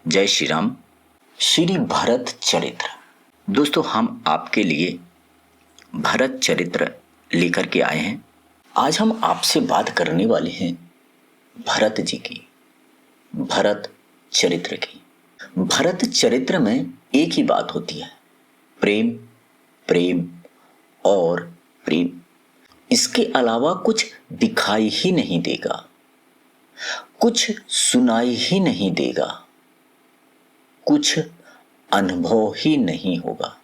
जय श्री राम। श्री भरत चरित्र। दोस्तों, हम आपके लिए भरत चरित्र लेकर के आए हैं। आज हम आपसे बात करने वाले हैं भरत जी की, भरत चरित्र की। भरत चरित्र में एक ही बात होती है, प्रेम, प्रेम और प्रेम। इसके अलावा कुछ दिखाई ही नहीं देगा, कुछ सुनाई ही नहीं देगा, कुछ अनुभव ही नहीं होगा।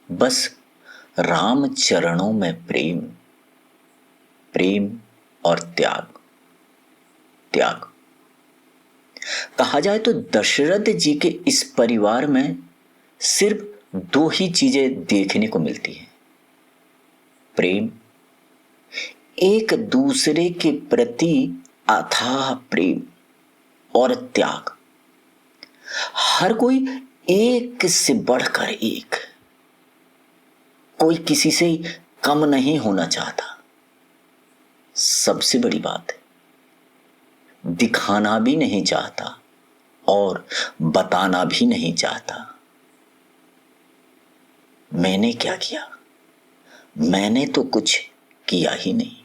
बस राम चरणों में प्रेम, प्रेम और त्याग, त्याग। कहा जाए तो दशरथ जी के इस परिवार में सिर्फ दो ही चीजें देखने को मिलती हैं, प्रेम, एक दूसरे के प्रति अथाह प्रेम और त्याग। हर कोई एक से बढ़कर एक, कोई किसी से कम नहीं होना चाहता। सबसे बड़ी बात है, दिखाना भी नहीं चाहता और बताना भी नहीं चाहता। मैंने क्या किया? मैंने तो कुछ किया ही नहीं।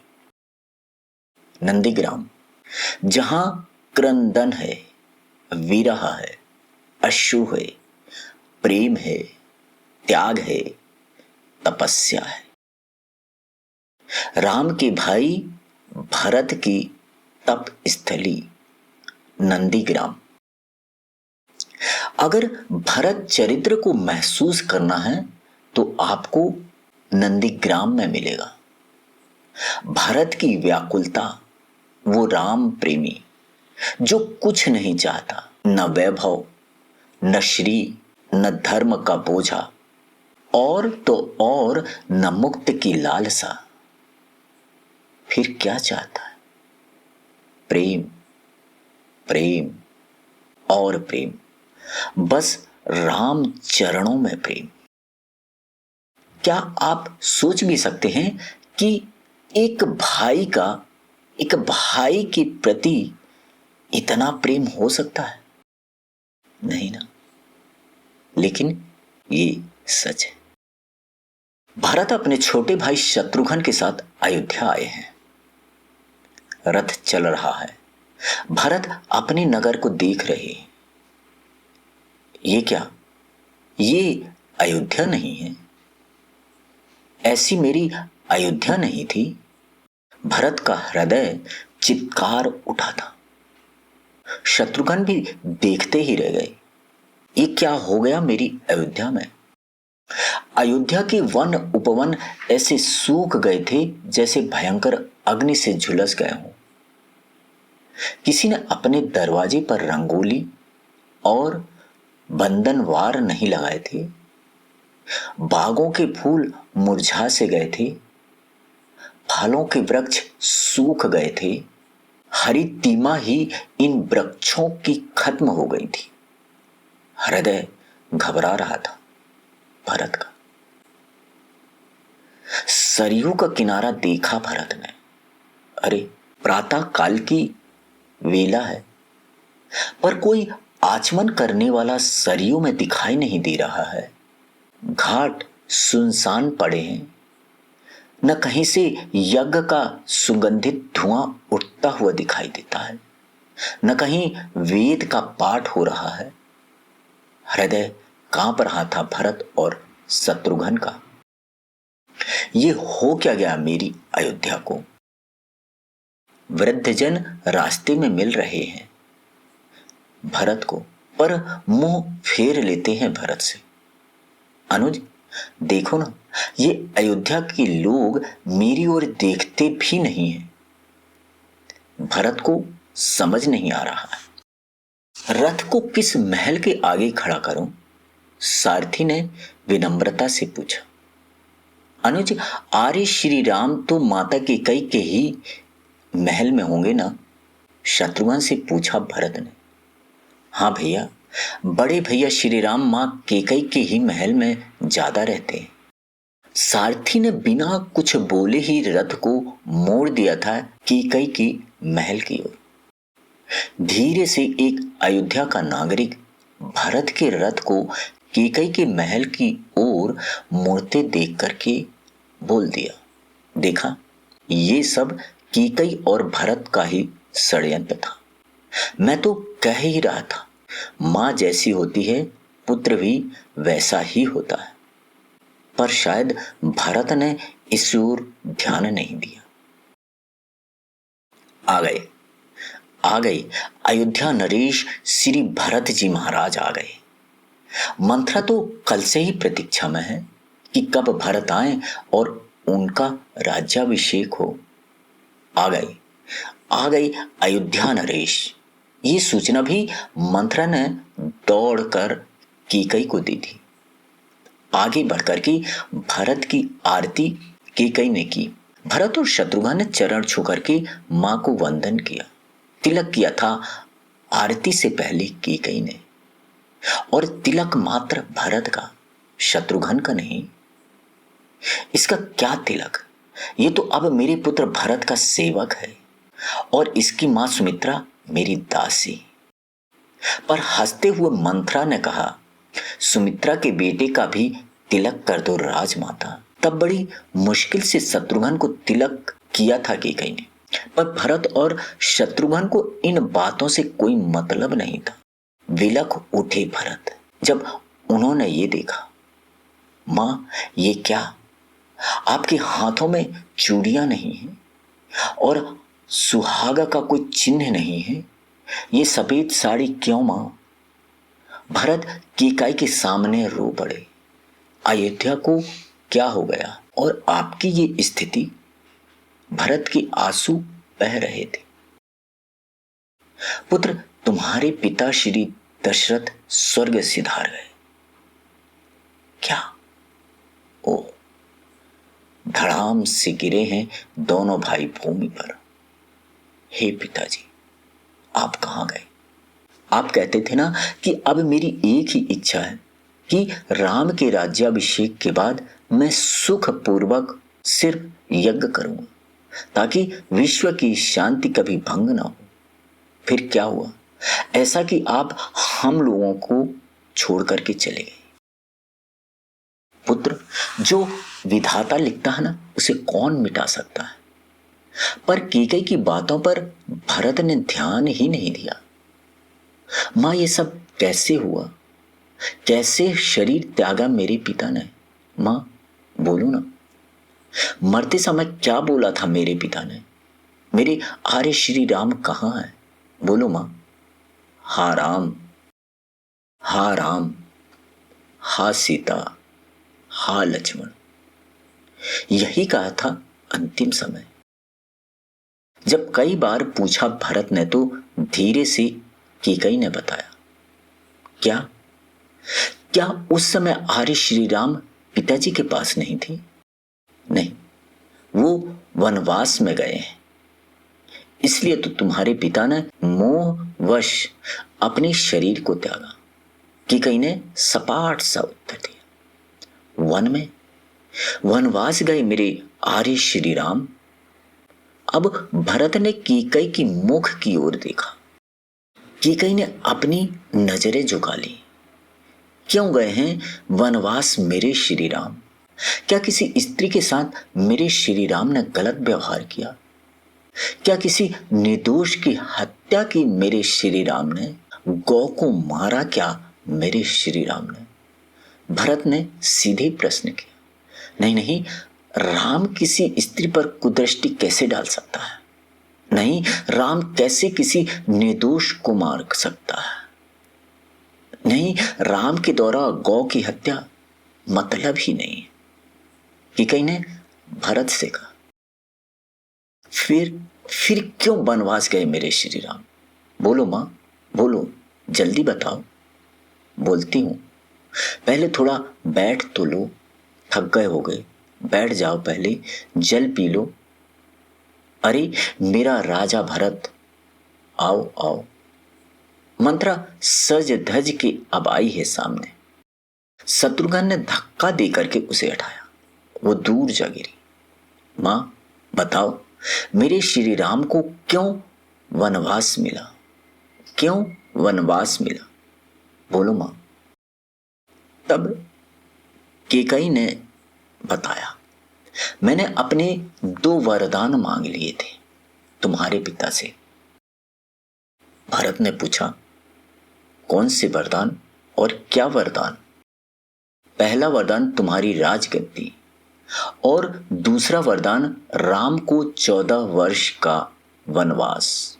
नंदीग्राम, जहां क्रंदन है, विरह है, अश्रु है, प्रेम है, त्याग है, तपस्या है। राम के भाई भरत की तप स्थली नंदीग्राम। अगर भरत चरित्र को महसूस करना है तो आपको नंदीग्राम में मिलेगा। भरत की व्याकुलता, वो राम प्रेमी जो कुछ नहीं चाहता, न वैभव, न श्री, न धर्म का बोझा, और तो और न मुक्त की लालसा। फिर क्या चाहता है? प्रेम, प्रेम और प्रेम। बस राम चरणों में प्रेम। क्या आप सोच भी सकते हैं कि एक भाई के प्रति इतना प्रेम हो सकता है? नहीं ना। लेकिन ये सच है। भरत अपने छोटे भाई शत्रुघ्न के साथ अयोध्या आए हैं। रथ चल रहा है, भरत अपने नगर को देख रहे हैं। ये क्या? ये अयोध्या नहीं है, ऐसी मेरी अयोध्या नहीं थी। भरत का हृदय चित्कार उठा था। शत्रुघ्न भी देखते ही रह गए। ये क्या हो गया मेरी अयोध्या में? अयोध्या के वन उपवन ऐसे सूख गए थे जैसे भयंकर अग्नि से झुलस गए हों। किसी ने अपने दरवाजे पर रंगोली और बंधनवार नहीं लगाए थे। बागों के फूल मुरझा से गए थे, फलों के वृक्ष सूख गए थे। हरी तीमा ही इन वृक्षों की खत्म हो गई थी। हृदय घबरा रहा था भरत का। सरयू का किनारा देखा भरत ने। अरे, प्रातः काल की वेला है, पर कोई आचमन करने वाला सरयू में दिखाई नहीं दे रहा है। घाट सुनसान पड़े हैं। न कहीं से यज्ञ का सुगंधित धुआं उठता हुआ दिखाई देता है, न कहीं वेद का पाठ हो रहा है। हृदय कांप रहा था भरत और शत्रुघ्न का। ये हो क्या गया मेरी अयोध्या को? वृद्धजन रास्ते में मिल रहे हैं भरत को, पर मुंह फेर लेते हैं भरत से। अनुज, देखो ना, ये अयोध्या के लोग मेरी ओर देखते भी नहीं हैं। भरत को समझ नहीं आ रहा है। रथ को किस महल के आगे खड़ा करूं? सारथी ने विनम्रता से पूछा। अनुज, आर्य श्री राम तो माता कैकेयी के ही महल में होंगे ना? शत्रुघ्न से पूछा भरत ने। हाँ भैया, बड़े भैया श्री राम मां कैकेयी के ही महल में ज्यादा रहते हैं। सारथी ने बिना कुछ बोले ही रथ को मोड़ दिया था कैकेयी की महल की ओर। धीरे से एक अयोध्या का नागरिक भरत के रथ को कैकई के महल की ओर मुड़ते देख करके बोल दिया, देखा, ये सब कैकई और भरत का ही षड्यंत्र था। मैं तो कह ही रहा था, मां जैसी होती है पुत्र भी वैसा ही होता है। पर शायद भरत ने इस ओर ध्यान नहीं दिया। आ गए अयोध्या नरेश श्री भरत जी महाराज आ गए। मंथरा तो कल से ही प्रतीक्षा में है कि कब भरत आए और उनका राज्याभिषेक हो। आ गई अयोध्या नरेश। ये सूचना भी मंथरा ने दौड़कर कैकई को दी थी। आगे बढ़कर के भरत की आरती कैकई ने की। भरत और शत्रुघ्न ने चरण छू करके मां को वंदन किया। तिलक किया था आरती से पहले कैकई ने, और तिलक मात्र भरत का, शत्रुघ्न का नहीं। इसका क्या तिलक? ये तो अब मेरे पुत्र भरत का सेवक है और इसकी मां सुमित्रा मेरी दासी। पर हंसते हुए मंथरा ने कहा, सुमित्रा के बेटे का भी तिलक कर दो राजमाता। तब बड़ी मुश्किल से शत्रुघ्न को तिलक किया था कैकई ने, पर भरत और शत्रुघ्न को इन बातों से कोई मतलब नहीं था। विलख उठे भरत जब उन्होंने ये देखा। मां, ये क्या? आपके हाथों में चूड़ियां नहीं हैं और सुहागा का कोई चिन्ह नहीं है। ये सफेद साड़ी क्यों मां? भरत कैकई के सामने रो पड़े। अयोध्या को क्या हो गया और आपकी ये स्थिति? भरत के आंसू बह रहे थे। पुत्र, तुम्हारे पिता श्री दशरथ स्वर्ग सिधार गए। क्या? ओ, धड़ाम से गिरे हैं दोनों भाई भूमि पर। हे पिताजी, आप कहां गए? आप कहते थे ना कि अब मेरी एक ही इच्छा है कि राम के राज्याभिषेक के बाद मैं सुख पूर्वक सिर्फ यज्ञ करूंगा ताकि विश्व की शांति कभी भंग ना हो। फिर क्या हुआ ऐसा कि आप हम लोगों को छोड़ करके चले गए? पुत्र, जो विधाता लिखता है ना, उसे कौन मिटा सकता है? पर कैकई की बातों पर भरत ने ध्यान ही नहीं दिया। मां, ये सब कैसे हुआ? कैसे शरीर त्यागा मेरे पिता ने? मां, बोलो ना, मरते समय क्या बोला था मेरे पिता ने? मेरे आर्य श्री राम कहां है? बोलो मां। हा राम, हा राम, हा सीता, हा लक्ष्मण, यही कहा था अंतिम समय। जब कई बार पूछा भरत ने तो धीरे से कैकई ने बताया। क्या उस समय आर्य श्री राम पिताजी के पास नहीं थे? नहीं, वो वनवास में गए हैं। इसलिए तो तुम्हारे पिता ने मोहवश अपने शरीर को त्यागा। कैकई ने सपाट सा उत्तर दिया। वन में वनवास गए मेरे आर्य श्री राम? अब भरत ने कैकई की मुख की ओर देखा। कैकई ने अपनी नजरें झुका ली। क्यों गए हैं वनवास मेरे श्री राम? क्या किसी स्त्री के साथ मेरे श्री राम ने गलत व्यवहार किया? क्या किसी निर्दोष की हत्या की मेरे श्री राम ने? गौ को मारा क्या मेरे श्री राम ने? भरत ने सीधे प्रश्न किया। नहीं, राम किसी स्त्री पर कुदृष्टि कैसे डाल सकता है? नहीं, राम कैसे किसी निर्दोष को मार सकता है? नहीं, राम के द्वारा गौ की हत्या मतलब ही नहीं। कैकई ने भरत से कहा। फिर क्यों वनवास गए मेरे श्री राम? बोलो मां, बोलो, जल्दी बताओ। बोलती हूं, पहले थोड़ा बैठ तो लो, थक गए हो गए, बैठ जाओ, पहले जल पी लो। अरे मेरा राजा भरत, आओ आओ। मंत्रा सज धज के अब आई है सामने। शत्रुघ्न ने धक्का देकर के उसे हटाया। वो दूर जा गिरी। मां, बताओ, मेरे श्री राम को क्यों वनवास मिला? क्यों वनवास मिला, बोलो मां। तब केकई ने बताया, मैंने अपने 2 वरदान मांग लिए थे तुम्हारे पिता से। भरत ने पूछा, कौन से वरदान और क्या वरदान? पहला वरदान तुम्हारी राजगद्दी और दूसरा वरदान राम को 14 वर्ष का वनवास।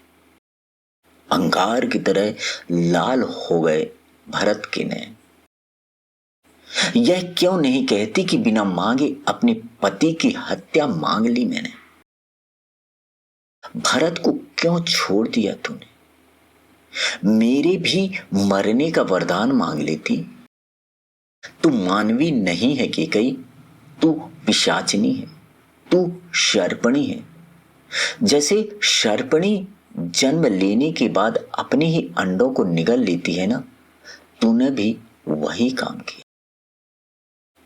अंगार की तरह लाल हो गए भरत के नयन। यह क्यों नहीं कहती कि बिना मांगे अपने पति की हत्या मांग ली मैंने? भरत को क्यों छोड़ दिया तूने? मेरे भी मरने का वरदान मांग लेती। तू मानवी नहीं है केकई, तू पिशाचिनी है, तू शर्पणी है। जैसे शर्पणी जन्म लेने के बाद अपने ही अंडों को निगल लेती है ना, तूने भी वही काम किया।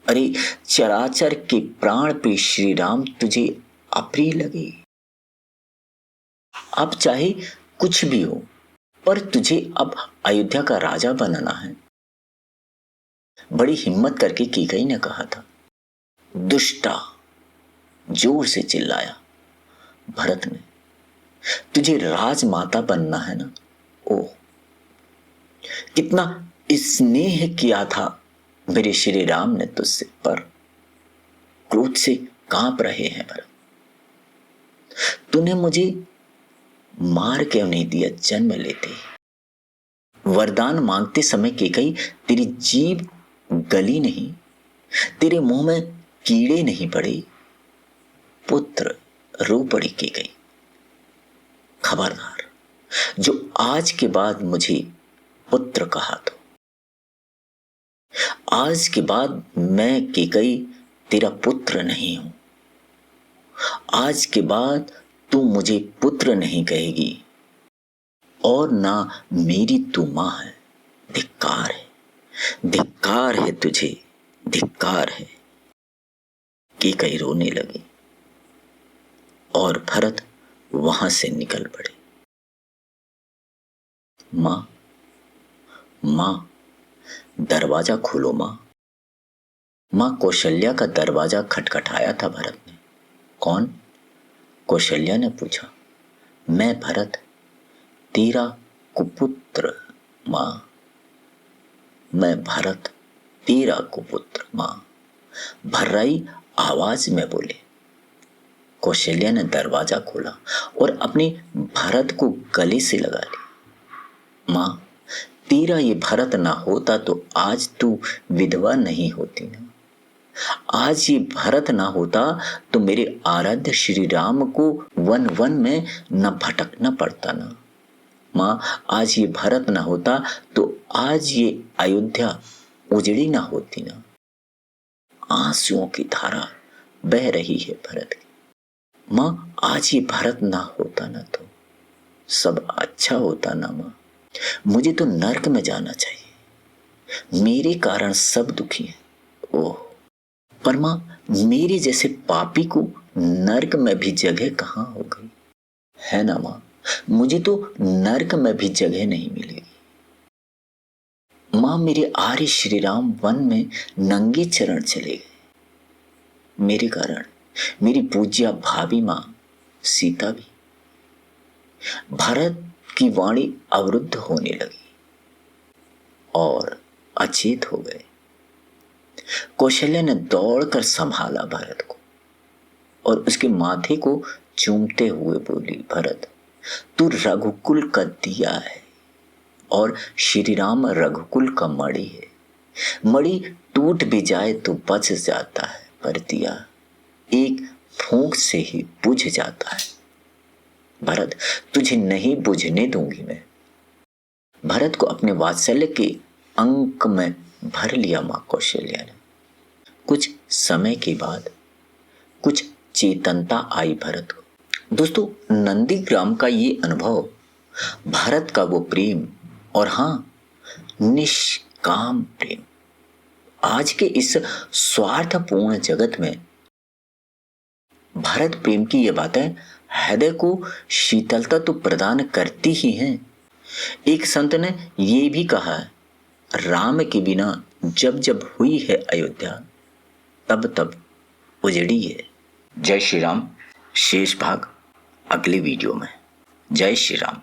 अरे चराचर के प्राण पे श्री राम तुझे अप्रिय लगे। अब चाहे कुछ भी हो, पर तुझे अब अयोध्या का राजा बनना है। बड़ी हिम्मत करके केकई ने कहा था। दुष्टा, जोर से चिल्लाया भरत ने, तुझे राजमाता बनना है ना? ओह, कितना स्नेह किया था मेरे श्री राम ने तुझसे, पर क्रोध से कांप रहे हैं भरत। तूने मुझे मार क्यों नहीं दिया जन्म लेते? वरदान मांगते समय केकई तेरी जीभ गली नहीं, तेरे मुंह में कीड़े नहीं पड़े? पुत्र, रो पड़ी केकई। खबरदार, जो आज के बाद मुझे पुत्र कहा तो आज के बाद मैं केकई तेरा पुत्र नहीं हूं। आज के बाद तू मुझे पुत्र नहीं कहेगी और ना मेरी तू मां है। धिक्कार है, धिक्कार है तुझे, धिक्कार है। केकई रोने लगी और भरत वहां से निकल पड़े। मां, मां, दरवाजा खोलो मां। मां कौशल्या का दरवाजा खटखटाया था भरत ने। कौन? कौशल्या ने पूछा। मैं भरत, तेरा कुपुत्र मां। मैं भरत, तेरा कुपुत्र मां, भर्राई आवाज में बोले। कौशल्या ने दरवाजा खोला और अपने भरत को गले से लगा लिया। मां, तेरा ये भरत ना होता तो आज तू विधवा नहीं होती ना। आज ये भरत ना होता तो मेरे आराध्य श्री राम को वन वन में न भटकना पड़ता ना। मां, आज ये भरत ना होता तो आज ये अयोध्या उजड़ी ना होती ना। आंसुओं की धारा बह रही है भरत की। मां, आज ये भरत ना होता ना तो सब अच्छा होता ना मां। मुझे तो नर्क में जाना चाहिए, मेरे कारण सब दुखी हैं। ओह, पर मां, मेरे जैसे पापी को नर्क में भी जगह कहां हो गई है ना मां? मुझे तो नर्क में भी जगह नहीं मिलेगी। मां, मेरे आर्य श्री राम वन में नंगे चरण चले गए। मेरे कारण मेरी पूज्या भाभी मां सीता भी। भरत की वाणी अवरुद्ध होने लगी और अचेत हो गए। कौशल्या ने दौड़कर संभाला भरत को और उसके माथे को चूमते हुए बोली, भरत, तू रघुकुल का दिया है और श्री राम रघुकुल का मणि है। मणि टूट भी जाए तो बच जाता है, पर दिया एक फूंक से ही बुझ जाता है। भरत, तुझे नहीं बुझने दूंगी मैं। भरत को अपने वात्सल्य के अंक में भर लिया मां कौशल्या ने। कुछ समय के बाद कुछ चेतनता आई भरत को। दोस्तों, नंदीग्राम का ये अनुभव, भारत का वो प्रेम, और हाँ, निष्काम प्रेम, आज के इस स्वार्थपूर्ण जगत में भारत प्रेम की ये बातें हृदय को शीतलता तो प्रदान करती ही हैं, एक संत ने ये भी कहा है, राम के बिना जब जब हुई है अयोध्या, तब तब उजड़ी है। जय श्री राम। शेष भाग अगले वीडियो में। जय श्री राम।